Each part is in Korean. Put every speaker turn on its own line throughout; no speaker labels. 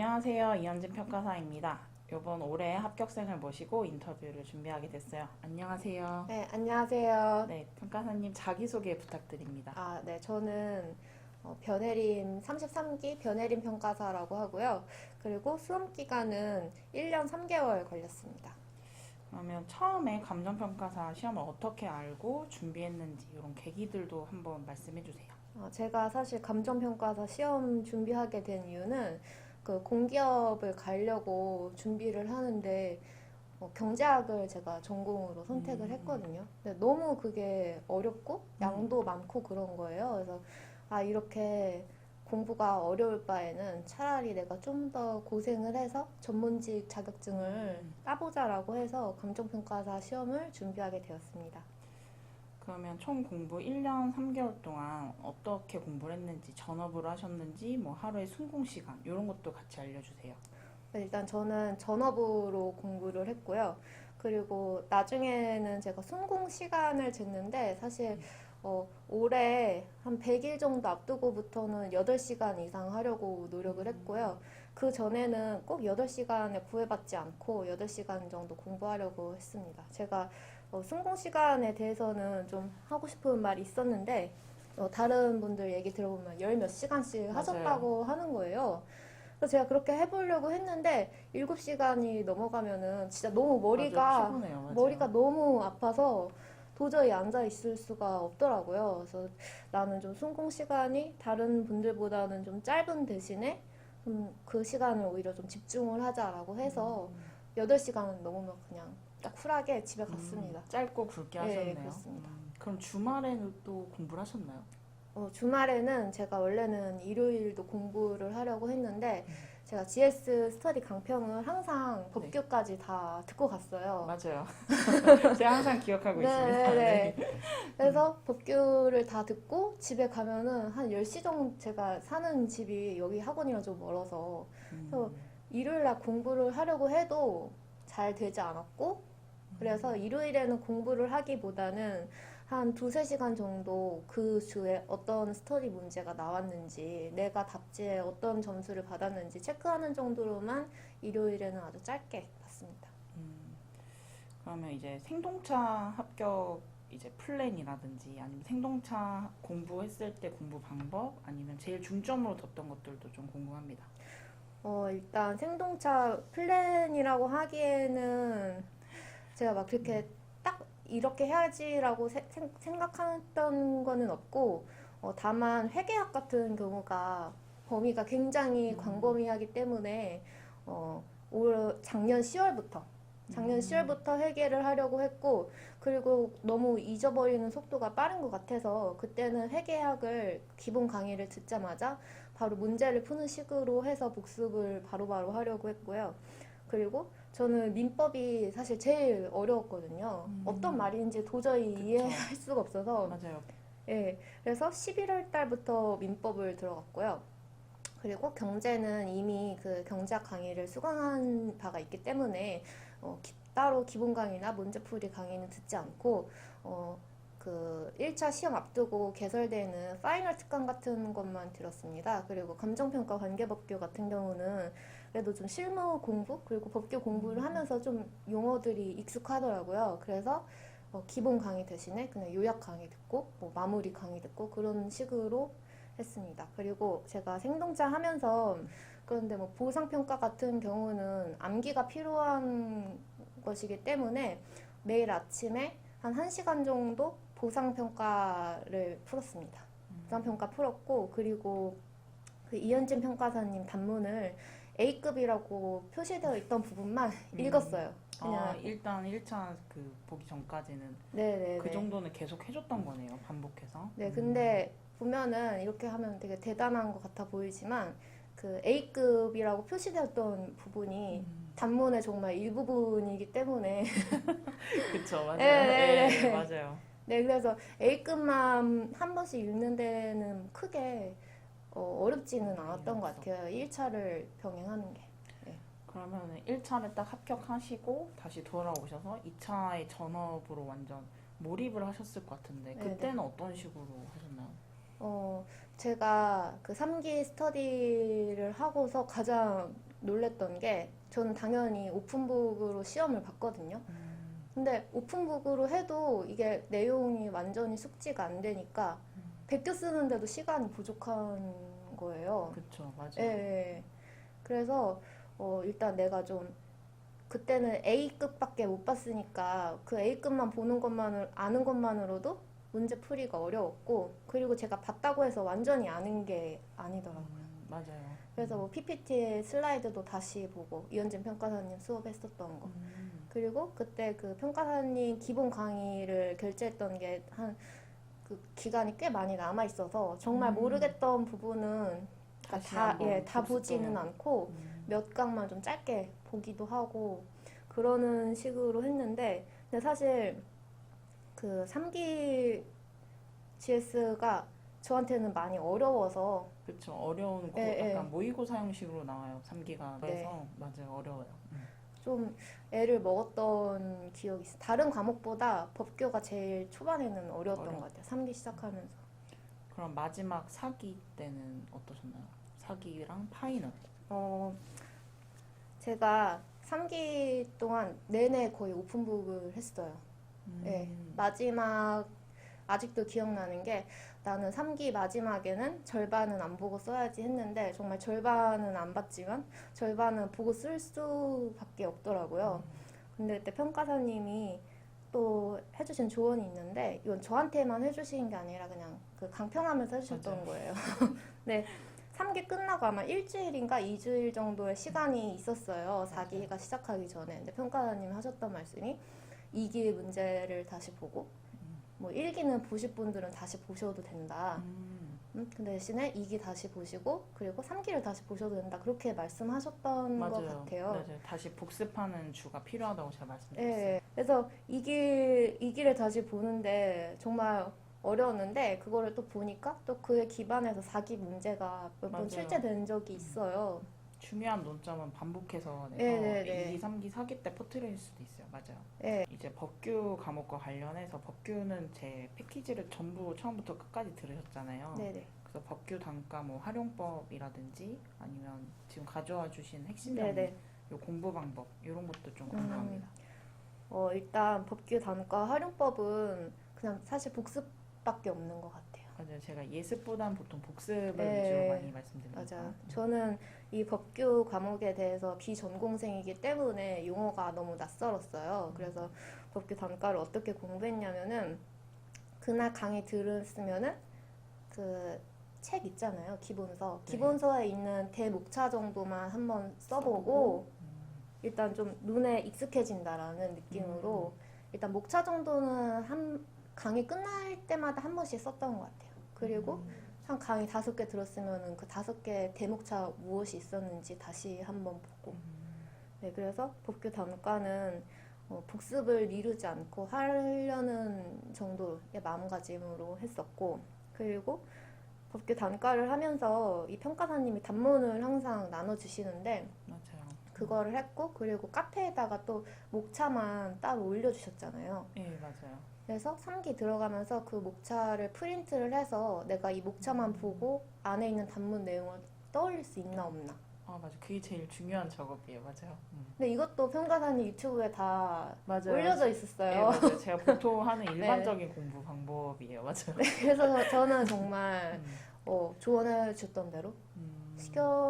안녕하세요. 이현진 평가사입니다. 이번 올해 합격생을 모시고 인터뷰를 준비하게 됐어요. 안녕하세요.
네, 안녕하세요.
네, 평가사님 자기소개 부탁드립니다.
네, 저는 변혜림 33기 변혜림 평가사라고 하고요. 그리고 수험 기간은 1년 3개월 걸렸습니다.
그러면 처음에 감정평가사 시험을 어떻게 알고 준비했는지 이런 계기들도 한번 말씀해 주세요.
제가 사실 감정평가사 시험 준비하게 된 이유는 그 공기업을 가려고 준비를 하는데 경제학을 제가 전공으로 선택을 했거든요. 근데 너무 그게 어렵고 양도 많고 그런 거예요. 그래서 이렇게 공부가 어려울 바에는 차라리 내가 좀 더 고생을 해서 전문직 자격증을 따보자라고 해서 감정평가사 시험을 준비하게 되었습니다.
그러면 총 공부 1년 3개월 동안 어떻게 공부를 했는지, 전업으로 하셨는지, 뭐 하루에 순공 시간 이런 것도 같이 알려주세요.
일단 저는 전업으로 공부를 했고요. 그리고 나중에는 제가 순공 시간을 쟀는데 사실 올해 한 100일 정도 앞두고부터는 8시간 이상 하려고 노력을 했고요. 그 전에는 꼭 8시간에 구애받지 않고 8시간 정도 공부하려고 했습니다. 제가 순공 시간에 대해서는 좀 하고 싶은 말이 있었는데 다른 분들 얘기 들어보면 열 몇 시간씩
맞아요.
하셨다고 하는 거예요. 그래서 제가 그렇게 해보려고 했는데 7시간이 넘어가면은 진짜 너무
맞아요. 피곤해요. 맞아요.
머리가 너무 아파서 도저히 앉아 있을 수가 없더라고요. 그래서 나는 좀 순공 시간이 다른 분들보다는 좀 짧은 대신에 그 시간을 오히려 좀 집중을 하자라고 해서 8시간은 넘으면 그냥 딱 쿨하게 집에 갔습니다.
짧고 굵게
네,
하셨네요.
그렇습니다.
그럼 주말에는 또 공부를 하셨나요?
주말에는 제가 원래는 일요일도 공부를 하려고 했는데 제가 GS 스터디 강평을 항상 법규까지 다 듣고 갔어요.
맞아요. 제가 항상 기억하고
네,
있습니다.
네. 그래서 법규를 다 듣고 집에 가면은 한 10시 정도 제가 사는 집이 여기 학원이랑 좀 멀어서 그래서 일요일 날 공부를 하려고 해도 잘 되지 않았고 그래서 일요일에는 공부를 하기보다는 한 두세 시간 정도 그 주에 어떤 스터디 문제가 나왔는지 내가 답지에 어떤 점수를 받았는지 체크하는 정도로만 일요일에는 아주 짧게 봤습니다.
그러면 이제 생동차 합격 이제 플랜이라든지 아니면 생동차 공부했을 때 공부 방법 아니면 제일 중점으로 뒀던 것들도 좀 궁금합니다.
일단 생동차 플랜이라고 하기에는 제가 막 그렇게 딱 이렇게 해야지라고 생각했던 거는 없고 다만 회계학 같은 경우가 범위가 굉장히 광범위하기 때문에 올 작년 10월부터 회계를 하려고 했고 그리고 너무 잊어버리는 속도가 빠른 것 같아서 그때는 회계학을 기본 강의를 듣자마자 바로 문제를 푸는 식으로 해서 복습을 바로바로 하려고 했고요. 그리고 저는 민법이 사실 제일 어려웠거든요. 어떤 말인지 도저히
그쵸.
이해할 수가 없어서
맞아요.
예, 그래서 11월 달부터 민법을 들어갔고요. 그리고 경제는 이미 그 경제학 강의를 수강한 바가 있기 때문에 따로 기본 강의나 문제풀이 강의는 듣지 않고 그 1차 시험 앞두고 개설되는 파이널 특강 같은 것만 들었습니다. 그리고 감정평가 관계법규 같은 경우는 그래도 좀 실무 공부 그리고 법규 공부를 하면서 좀 용어들이 익숙하더라고요. 그래서 기본 강의 대신에 그냥 요약 강의 듣고 뭐 마무리 강의 듣고 그런 식으로 했습니다. 그리고 제가 생동차 하면서 그런데 뭐 보상평가 같은 경우는 암기가 필요한 것이기 때문에 매일 아침에 한 1시간 정도 보상평가를 풀었습니다. 보상평가 풀었고 그리고 그 이현진 평가사님 단문을 A급이라고 표시되어 있던 부분만 읽었어요. 그냥
일단 1차 그 보기 전까지는
네네네.
그 정도는 계속 해줬던 거네요. 반복해서.
네, 근데 보면은 이렇게 하면 되게 대단한 것 같아 보이지만 그 A급이라고 표시되었던 부분이 단문의 정말 일부분이기 때문에
그쵸, 맞아요.
네,
네, 맞아요.
네, 그래서 A급만 한 번씩 읽는 데는 크게 어렵지는 않았던 것 같아요. 1차를 병행하는 게. 네.
그러면 1차를 딱 합격하시고 다시 돌아오셔서 2차의 전업으로 완전 몰입을 하셨을 것 같은데
네네.
그때는 어떤 식으로 하셨나요?
어, 제가 그 3기 스터디를 하고서 가장 놀랬던 게 저는 당연히 오픈북으로 시험을 봤거든요. 근데 오픈북으로 해도 이게 내용이 완전히 숙지가 안 되니까 베껴 쓰는데도 시간이 부족한 거예요.
그쵸, 맞아요.
예, 예. 그래서 일단 내가 좀 그때는 A급밖에 못 봤으니까 그 A급만 보는 것만으로 아는 것만으로도 문제 풀이가 어려웠고 그리고 제가 봤다고 해서 완전히 아는 게 아니더라고요.
맞아요.
그래서 뭐 PPT의 슬라이드도 다시 보고 이현진 평가사님 수업했었던 거 그리고 그때 그 평가사님 기본 강의를 결제했던 게 한 그 기간이 꽤 많이 남아 있어서 정말 모르겠던 부분은
다시
다,
한번
예, 다 보지는
복습도
않고 몇 강만 좀 짧게 보기도 하고 그러는 식으로 했는데 근데 사실 그 3기 GS가 저한테는 많이 어려워서
그쵸, 어려운
예,
약간 모의고사 형식으로 나와요. 3기가.
네.
그래서 맞아요, 어려워요.
좀 애를 먹었던 기억이 있어요. 다른 과목보다 법규가 제일 초반에는 어려웠던 것 같아요. 3기 시작하면서.
그럼 마지막 4기 때는 어떠셨나요? 4기랑 파이널.
제가 3기 동안 내내 거의 오픈북을 했어요. 네, 마지막 아직도 기억나는 게 나는 3기 마지막에는 절반은 안 보고 써야지 했는데 정말 절반은 안 봤지만 절반은 보고 쓸 수밖에 없더라고요. 근데 그때 평가사님이 또 해주신 조언이 있는데 이건 저한테만 해주신 게 아니라 그냥 그 강평하면서 해주셨던
맞아요.
거예요. 네, 3기 끝나고 아마 일주일인가 2주일 정도의 시간이 있었어요. 4기가 시작하기 전에. 근데 평가사님 하셨던 말씀이 2기 문제를 다시 보고 뭐 1기는 보실 분들은 다시 보셔도 된다. 근데 대신에 2기 다시 보시고 그리고 3기를 다시 보셔도 된다. 그렇게 말씀하셨던 것 같아요.
맞아요. 다시 복습하는 주가 필요하다고 제가 말씀드렸어요.
예. 그래서 2기를 다시 보는데 정말 어려웠는데 그거를 또 보니까 또 그에 기반해서 4기 문제가 몇 번
맞아요.
출제된 적이 있어요.
중요한 논점은 반복해서 내서
네네네.
2기, 3기, 4기 때 퍼뜨릴 수도 있어요. 맞아요.
예.
이제 법규 과목과 관련해서 법규는 제 패키지를 전부 처음부터 끝까지 들으셨잖아요.
네네.
그래서 법규 단과 뭐 활용법이라든지 아니면 지금 가져와 주신 핵심
네네.
정리, 요 공부 방법 이런 것도 좀 궁금합니다.
일단 법규 단과 활용법은 그냥 사실 복습밖에 없는 것 같아요.
맞아요. 제가 예습보단 보통 복습을
네.
위주로 많이 말씀드립니다.
맞아요. 저는 이 법규 과목에 대해서 비전공생이기 때문에 용어가 너무 낯설었어요. 그래서 법규 단과를 어떻게 공부했냐면은 그날 강의 들었으면은 그 책 있잖아요. 기본서.
네.
기본서에 있는 대목차 정도만 한번 써보고 일단 좀 눈에 익숙해진다라는 느낌으로 일단 목차 정도는 한 강의 끝날 때마다 한 번씩 썼던 것 같아요. 그리고 한 강의 5개 들었으면은 그 5개 대목차 무엇이 있었는지 다시 한번 보고. 네, 그래서 법규 단과는 복습을 미루지 않고 하려는 정도의 마음가짐으로 했었고, 그리고 법규 단과를 하면서 이 평가사님이 단문을 항상 나눠주시는데,
맞아요.
그거를 했고, 그리고 카페에다가 또 목차만 따로 올려주셨잖아요.
네, 맞아요.
그래서 3기 들어가면서 그 목차를 프린트를 해서 내가 이 목차만 보고 안에 있는 단문 내용을 떠올릴 수 있나 없나.
아, 맞아. 그게 제일 중요한 작업이에요. 맞아요.
근데 이것도 평가사님 유튜브에 다
맞아요.
올려져
네,
있었어요.
맞아요. 제가 보통 하는 일반적인 공부 방법이에요. 맞아요.
그래서 저는 정말 조언해 주셨던 대로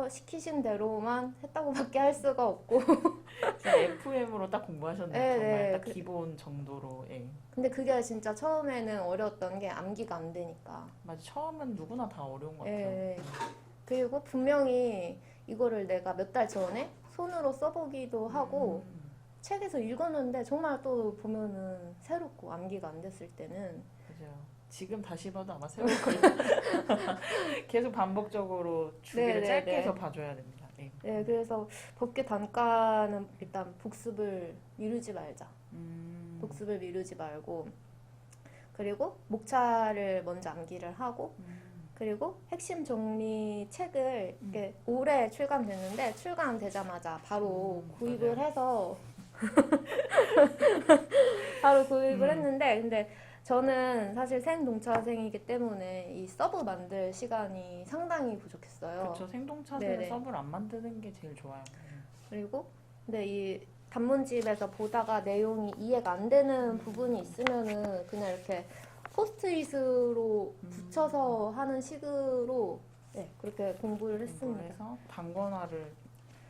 시키신 대로만 했다고밖에 할 수가 없고.
FM으로 딱 공부하셨네요.
네,
정말
네.
딱 기본 정도로. 예.
근데 그게 진짜 처음에는 어려웠던 게 암기가 안 되니까.
맞아. 처음은 누구나 다 어려운 것 같아요.
예. 그리고 분명히 이거를 내가 몇 달 전에 손으로 써보기도 하고 책에서 읽었는데 정말 또 보면은 새롭고 암기가 안 됐을 때는
맞아요. 지금 다시 봐도 아마 새로울 거예요. 계속 반복적으로 주기를
네,
짧게
네,
해서
네.
봐줘야 됩니다. 예.
네, 그래서 법규 단과는 일단 복습을 미루지 말자. 복습을 미루지 말고 그리고 목차를 먼저 암기를 하고 그리고 핵심 정리 책을 이렇게 올해 출간됐는데 출간되자마자 바로 구입을
맞아요.
해서 바로 구입을 했는데 근데 저는 사실 생동차생이기 때문에 이 서브 만들 시간이 상당히 부족했어요.
그렇죠. 생동차세는
네네.
서브를 안 만드는 게 제일 좋아요.
그리고 근데 이 단문집에서 보다가 내용이 이해가 안 되는 부분이 있으면은 그냥 이렇게 포스트잇으로 붙여서 하는 식으로 네, 그렇게 공부를 했습니다.
그래서 단권화를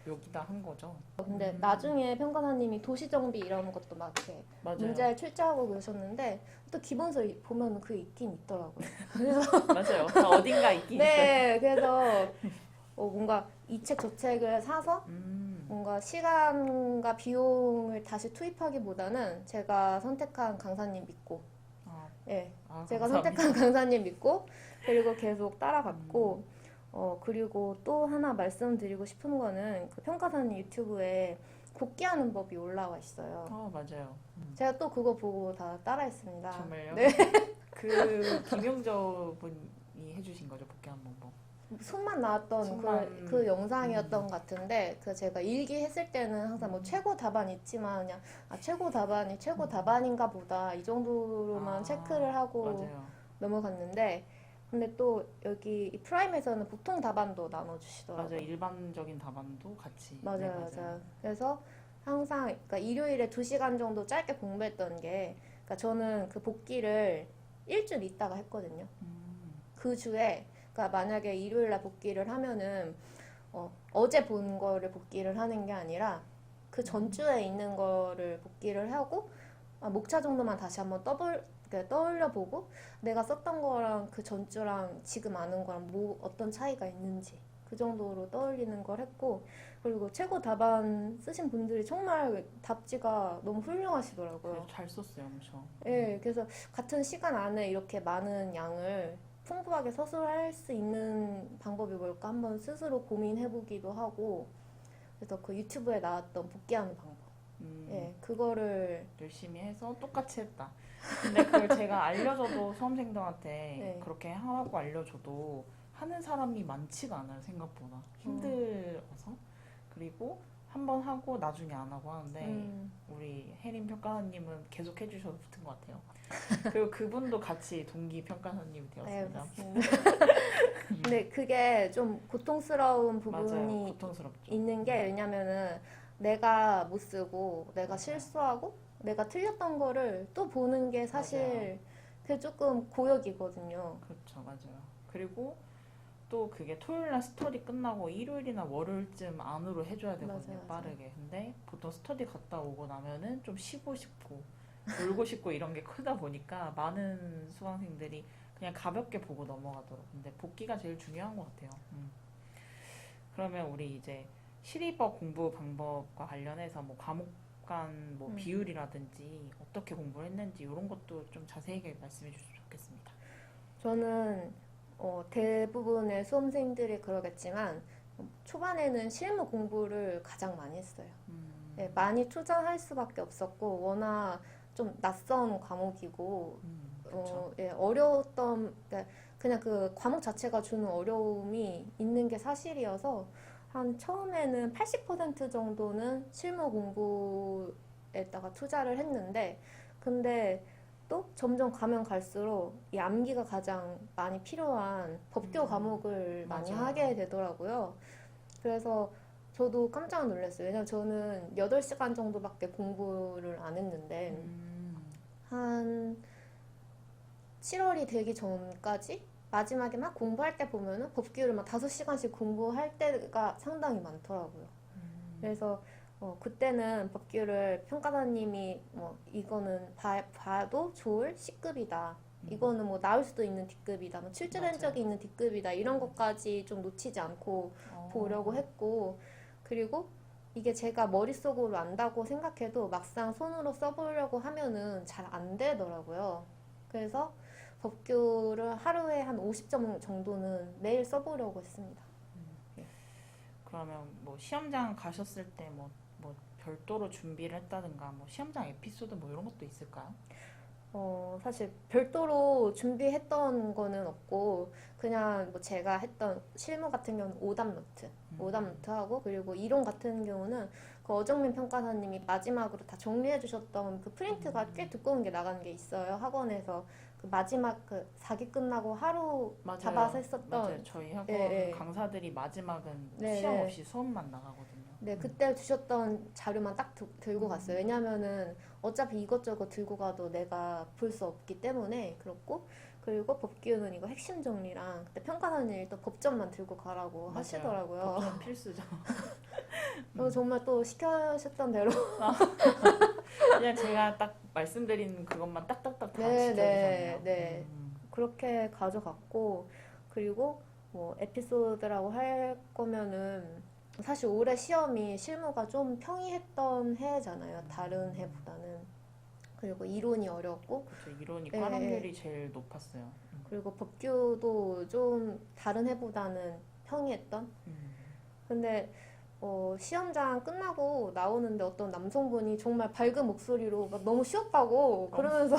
여기다 한 거죠.
근데 나중에 평가사님이 도시정비 이런 것도 막 이렇게
맞아요.
문제를 출제하고 그러셨는데 또 기본서 보면 그게 있긴 있더라고요.
맞아요. 다 어딘가 있긴 있어요.
네, 그래서 뭔가 이 책 저 책을 사서 뭔가 시간과 비용을 다시 투입하기보다는 제가 선택한 강사님 믿고, 예, 제가
감사합니다.
선택한 강사님 믿고, 그리고 계속 따라갔고, 그리고 또 하나 말씀드리고 싶은 거는 그 평가사님 유튜브에 복귀하는 법이 올라와 있어요.
맞아요.
제가 또 그거 보고 다 따라했습니다.
정말요?
네.
그 김용저 분이 해주신 거죠, 복귀한 방법.
손만 나왔던 그 영상이었던 것 같은데 그 제가 일기했을 때는 항상 뭐 최고 답안 있지만 그냥 최고 답안이 최고 답안인가 보다 이 정도로만 체크를 하고
맞아요.
넘어갔는데 근데 또 여기 이 프라임에서는 보통 답안도 나눠주시더라고요.
맞아요. 일반적인 답안도 같이.
맞아요,
네,
맞아요. 그래서 항상 그러니까 일요일에 2시간 정도 짧게 공부했던 게 그러니까 저는 그 복기를 일주일 있다가 했거든요. 그 주에 그러니까 만약에 일요일 날 복기를 하면은 어제 본 거를 복기를 하는 게 아니라 그 전주에 있는 거를 복기를 하고 목차 정도만 다시 한번 떠올려 보고 내가 썼던 거랑 그 전주랑 지금 아는 거랑 뭐 어떤 차이가 있는지 그 정도로 떠올리는 걸 했고 그리고 최고 답안 쓰신 분들이 정말 답지가 너무 훌륭하시더라고요.
잘 썼어요, 엄청.
예, 그래서 같은 시간 안에 이렇게 많은 양을 풍부하게 서술할 수 있는 방법이 뭘까 한번 스스로 고민해보기도 하고 그래서 그 유튜브에 나왔던 복귀하는 방법 예, 그거를
열심히 해서 똑같이 했다. 근데 그걸 제가 알려줘도 수험생들한테
네.
그렇게 하라고 알려줘도 하는 사람이 많지가 않아요, 생각보다. 힘들어서. 그리고 한 번 하고 나중에 안 하고 하는데 우리 혜림 평가사님은 계속 해주셔서 붙은 것 같아요. 그리고 그분도 같이 동기 평가사님이 되었습니다.
근데 그게 좀 고통스러운 부분이
맞아요. 고통스럽죠.
있는 게 왜냐면은 내가 못 쓰고 내가 실수하고 내가 틀렸던 거를 또 보는 게 사실 그게 조금 고역이거든요.
그렇죠, 맞아요. 그리고 또 그게 토요일날 스터디 끝나고 일요일이나 월요일쯤 안으로 해줘야 되거든요,
맞아요.
빠르게. 근데 보통 스터디 갔다 오고 나면은 좀 쉬고 싶고 놀고 싶고 이런 게 크다 보니까 많은 수강생들이 그냥 가볍게 보고 넘어가더라고요. 근데 복기가 제일 중요한 것 같아요. 그러면 우리 이제 시리버 공부 방법과 관련해서 뭐 과목 간 뭐 비율이라든지 어떻게 공부를 했는지 이런 것도 좀 자세하게 말씀해 주시면 좋겠습니다.
저는 대부분의 수험생들이 그러겠지만 초반에는 실무 공부를 가장 많이 했어요. 네, 많이 투자할 수밖에 없었고 워낙 좀 낯선 과목이고 예, 어려웠던 그냥 그 과목 자체가 주는 어려움이 있는 게 사실이어서 한 처음에는 80% 정도는 실무 공부에다가 투자를 했는데 근데 또 점점 가면 갈수록 이 암기가 가장 많이 필요한 법교 과목을 많이
맞아요.
하게 되더라고요. 그래서 저도 깜짝 놀랐어요. 왜냐면 저는 8시간 정도밖에 공부를 안 했는데 한 7월이 되기 전까지 마지막에 막 공부할 때 보면은 법규를 막 5시간씩 공부할 때가 상당히 많더라고요. 그래서 그때는 법규를 평가사님이 이거는 봐도 좋을 C급이다. 이거는 뭐 나올 수도 있는 D급이다. 뭐 출제된 적이 있는 D급이다. 이런 것까지 좀 놓치지 않고 보려고 했고 그리고 이게 제가 머릿속으로 안다고 생각해도 막상 손으로 써보려고 하면은 잘 안 되더라고요. 그래서 법규를 하루에 한 50점 정도는 매일 써보려고 했습니다.
그러면 뭐 시험장 가셨을 때 뭐 별도로 준비를 했다든가 뭐 시험장 에피소드 뭐 이런 것도 있을까요?
사실 별도로 준비했던 거는 없고 그냥 뭐 제가 했던 실무 같은 경우는 오답 노트 하고 그리고 이론 같은 경우는 그 어정민 평가사님이 마지막으로 다 정리해 주셨던 그 프린트가 꽤 두꺼운 게 나간 게 있어요. 학원에서 그 마지막 그 4기 끝나고 하루
맞아요.
잡아서 했었던
맞아요. 저희 학원
네,
강사들이 마지막은
네,
시험
네.
없이 수업만 나가거든요.
네, 그때 주셨던 자료만 딱 들고 갔어요. 왜냐면은 어차피 이것저것 들고 가도 내가 볼 수 없기 때문에 그렇고 그리고 법규는 이거 핵심 정리랑 그때 평가사님이 또 법전만 들고 가라고
맞아요.
하시더라고요.
법전 필수죠.
그래서 정말 또 시켜주셨던 대로
그냥 제가 딱 말씀드린 그것만 딱딱딱 다
네,
지켜주셨네요.
네. 그렇게 가져갔고 그리고 뭐 에피소드라고 할 거면은 사실 올해 시험이 실무가 좀 평이했던 해잖아요. 다른 해보다는. 그리고 이론이 어려웠고
그렇죠. 이론이
네,
과 확률이 제일 높았어요.
그리고 법규도 좀 다른 해보다는 평이했던. 근데 시험장 끝나고 나오는데 어떤 남성분이 정말 밝은 목소리로 막 너무 쉬웠다고 그러면서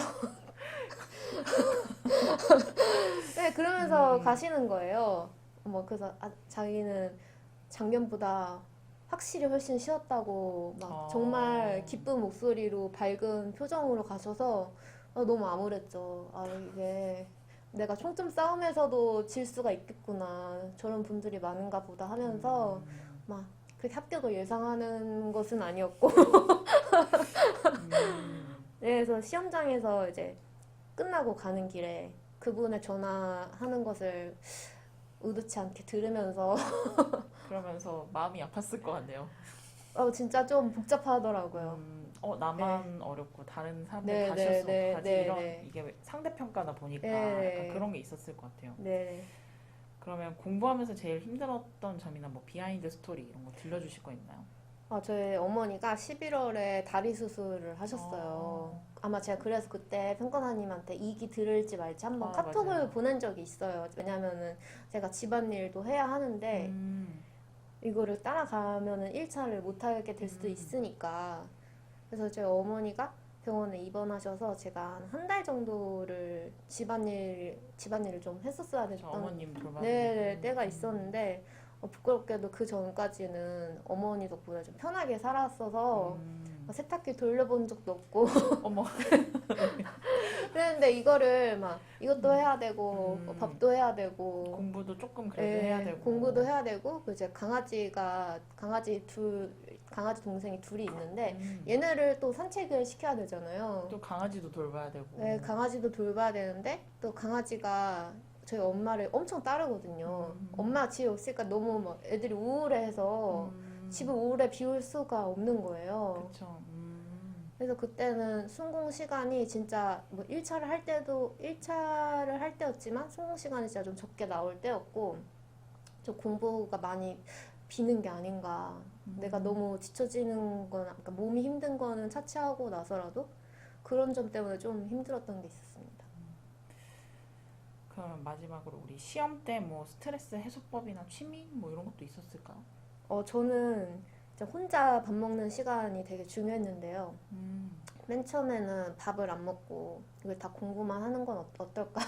네, 그러면서 가시는 거예요. 그래서 자기는 작년보다 확실히 훨씬 쉬웠다고 막 정말 기쁜 목소리로 밝은 표정으로 가셔서 너무 암울했죠. 아, 이게 내가 총점 싸움에서도 질 수가 있겠구나. 저런 분들이 많은가 보다 하면서 막 그렇게 합격을 예상하는 것은 아니었고. 네, 그래서 시험장에서 이제 끝나고 가는 길에 그분의 전화하는 것을 의도치 않게 들으면서
그러면서 마음이 아팠을 것 같네요.
진짜 좀 복잡하더라고요.
나만 어렵고 다른 사람들
네,
다
네,
쉬었어
네,
어떡하지?
네,
이런
네.
이게 상대평가다 보니까
네.
약간 그런 게 있었을 것 같아요.
네.
그러면 공부하면서 제일 힘들었던 점이나 뭐 비하인드 스토리 이런 거 들려주실 거 있나요?
저희 어머니가 11월에 다리 수술을 하셨어요. 아마 제가 그래서 그때 평가사님한테 이기 들을지 말지 한번 카톡을
맞아요.
보낸 적이 있어요. 왜냐면은 제가 집안일도 해야 하는데 이거를 따라가면은 1차를 못하게 될 수도 있으니까. 그래서 저희 어머니가 병원에 입원하셔서 제가 한 달 정도를 집안일을 좀 했었어야
저
됐던
어머님 돌봐야
네, 때가 있었는데 부끄럽게도 그 전까지는 어머니 덕분에 좀 편하게 살았어서 세탁기 돌려본 적도 없고
어머.
그랬는데 이거를 막 이것도 해야 되고 밥도 해야 되고
공부도 조금 그래도 해야 되고
공부도 해야 되고 그 이제 강아지 동생이 둘이 있는데 얘네를 또 산책을 시켜야 되잖아요.
또 강아지도 돌봐야 되고
네, 강아지도 돌봐야 되는데 또 강아지가 저희 엄마를 엄청 따르거든요. 엄마 집에 없으니까 너무 막 애들이 우울해해서 집을 오래 비울 수가 없는 거예요.
그쵸.
그래서 그때는 순공 시간이 진짜 뭐 1차를 할 때였지만 순공 시간이 진짜 좀 적게 나올 때였고 좀 공부가 많이 비는 게 아닌가. 내가 너무 지쳐지는 거나 그러니까 몸이 힘든 거는 차치하고 나서라도 그런 점 때문에 좀 힘들었던 게 있었습니다.
그럼 마지막으로 우리 시험 때 뭐 스트레스 해소법이나 취미 뭐 이런 것도 있었을까요?
저는 이제 혼자 밥 먹는 시간이 되게 중요했는데요. 맨 처음에는 밥을 안 먹고 이걸 다 공부만 하는 건 어떨까?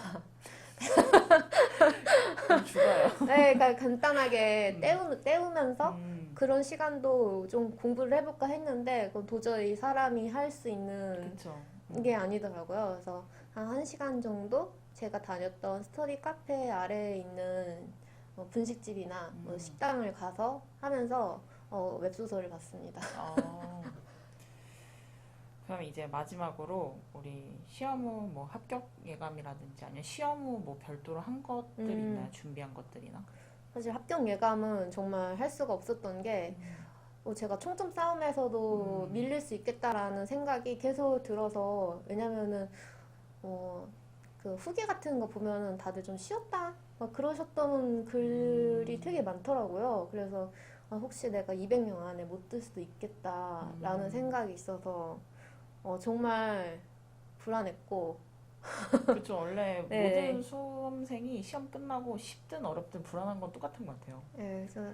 그럼 죽어요.
네, 그러니까 간단하게 때우면서 그런
그
시간도 좀 공부를 해볼까 했는데 그건 도저히 사람이 할 수 있는
그쵸.
게 아니더라고요. 그래서 한 1시간 정도 제가 다녔던 스터디 카페 아래에 있는 분식집이나 뭐 식당을 가서 하면서 웹소설을 봤습니다.
그럼 이제 마지막으로 우리 시험 후 뭐 합격 예감이라든지 아니면 시험 후 뭐 별도로 한 것들 있나요? 준비한 것들이나?
사실 합격 예감은 정말 할 수가 없었던 게 제가 총점 싸움에서도 밀릴 수 있겠다라는 생각이 계속 들어서 왜냐면은 그 후기 같은 거 보면은 다들 좀 쉬웠다 막 그러셨던 글이 되게 많더라고요. 그래서 혹시 내가 200명 안에 못 들 수도 있겠다라는 생각이 있어서 정말 불안했고
그렇죠. 원래
네.
모든 수험생이 시험 끝나고 쉽든 어렵든 불안한 건 똑같은 것 같아요.
네, 그래서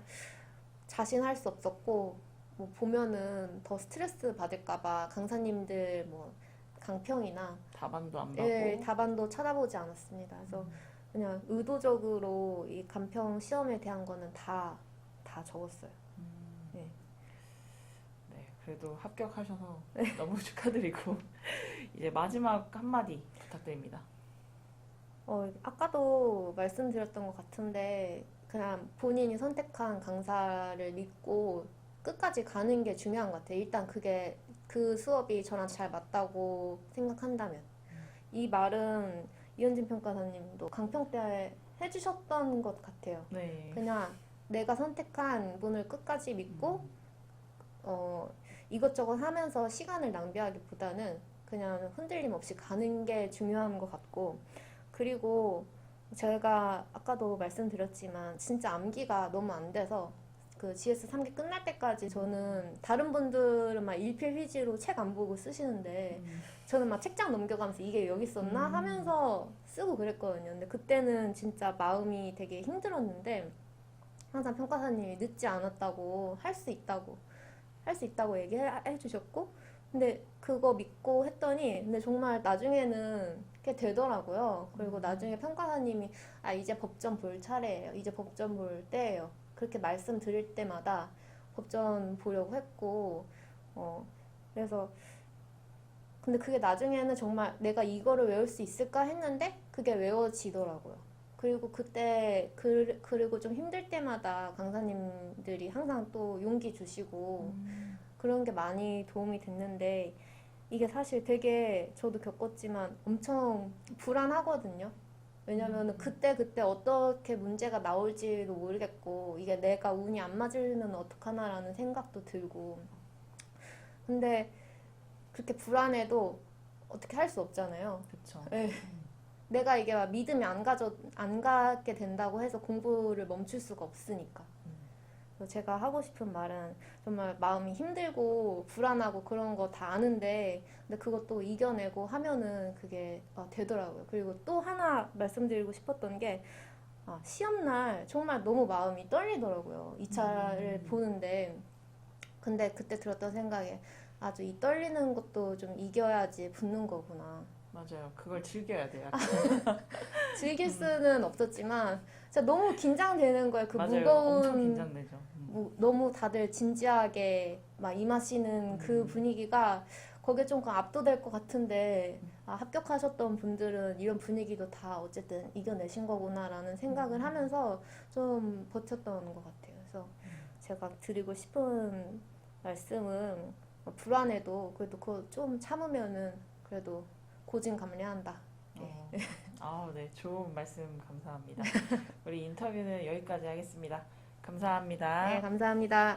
자신할 수 없었고 뭐 보면은 더 스트레스 받을까봐 강사님들 뭐 강평이나
답안도 안
예,
받고.
답안도 쳐다보지 않았습니다. 그래서 그냥 의도적으로 이 간평 시험에 대한 거는 다 적었어요.
음,
네.
네, 그래도 합격하셔서 너무 축하드리고 이제 마지막 한마디 부탁드립니다.
아까도 말씀드렸던 것 같은데 그냥 본인이 선택한 강사를 믿고 끝까지 가는 게 중요한 것 같아요. 일단 그게 그 수업이 저랑 잘 맞다고 생각한다면 이 말은 이현진 평가사님도 강평 때 해주셨던 것 같아요.
네.
그냥 내가 선택한 분을 끝까지 믿고
음,
이것저것 하면서 시간을 낭비하기보다는 그냥 흔들림 없이 가는 게 중요한 것 같고 그리고 제가 아까도 말씀드렸지만 진짜 암기가 너무 안 돼서 그 GS 3기 끝날 때까지 저는 다른 분들은 막 일필휘지로 책 안 보고 쓰시는데 저는 막 책장 넘겨가면서 이게 여기 있었나 하면서 쓰고 그랬거든요. 근데 그때는 진짜 마음이 되게 힘들었는데 항상 평가사님이 늦지 않았다고 할 수 있다고 얘기해 주셨고 근데 그거 믿고 했더니 근데 정말 나중에는 그게 되더라고요. 그리고 나중에 평가사님이 아 이제 법전 볼 차례예요. 이제 법전 볼 때예요. 그렇게 말씀드릴 때마다 법전 보려고 했고 그래서 근데 그게 나중에는 정말 내가 이거를 외울 수 있을까 했는데 그게 외워지더라고요. 그리고 그때 그리고 좀 힘들 때마다 강사님들이 항상 또 용기 주시고 그런 게 많이 도움이 됐는데 이게 사실 되게 저도 겪었지만 엄청 불안하거든요. 왜냐면은 그때 어떻게 문제가 나올지도 모르겠고 이게 내가 운이 안 맞으면 어떡하나라는 생각도 들고 근데 그렇게 불안해도 어떻게 할 수 없잖아요.
그쵸.
예. 내가 이게 막 믿음이 안 가게 된다고 해서 공부를 멈출 수가 없으니까. 그래서 제가 하고 싶은 말은 정말 마음이 힘들고 불안하고 그런 거 다 아는데 근데 그것도 이겨내고 하면은 그게 되더라고요. 그리고 또 하나 말씀드리고 싶었던 게 시험날 정말 너무 마음이 떨리더라고요. 2차를 보는데 근데 그때 들었던 생각에 아주 이 떨리는 것도 좀 이겨야지 붙는 거구나.
맞아요. 그걸 즐겨야 돼요.
즐길 수는 없었지만 진짜 너무 긴장되는 거예요. 그
맞아요. 엄청
무거운
긴장되죠.
너무 다들 진지하게 막 임하시는 그 분위기가 거기에 좀 압도될 것 같은데 합격하셨던 분들은 이런 분위기도 다 어쨌든 이겨내신 거구나라는 생각을 하면서 좀 버텼던 것 같아요. 그래서 제가 드리고 싶은 말씀은 불안해도 그래도 그거 좀 참으면은 그래도 고진감래한다.
어, 네. 좋은 말씀 감사합니다. 우리 인터뷰는 여기까지 하겠습니다. 감사합니다.
네, 감사합니다.